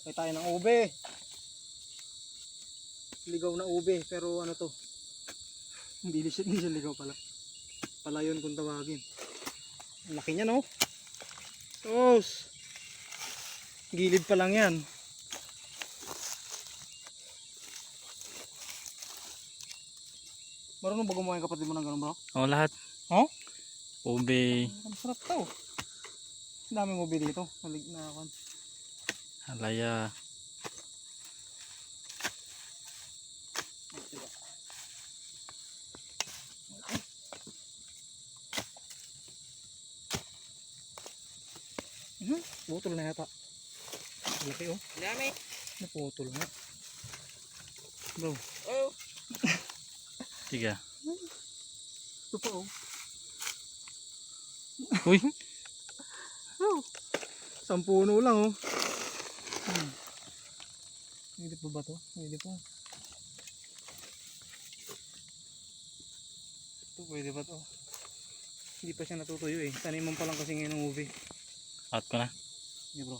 Kaya tayo ng ube. Ligaw na ube, pero ano to? Hindi siya ligaw pala. Palayon kung tawagin. Ang laki niya, no? Sos! Gilid pa lang yan. Marunong ba gumawa yung kapatid mo ng ganun, bro? O, lahat. Oh? Ube, Ang sarap to. Ang daming ube dito. Malig na ako. halaya. Putol na yata. Laki, oh. Dami. Naputol na. Bro. Oh. Tiga. Ito pa, oh. Uy, Oh. Sampuno lang, oh. Hindi pa ba to? Hindi pa. Ito pwede ba to? Hindi pa siya natutuyo eh. Taniman pa lang kasi ngayon ng ube. out ko na. Hindi bro.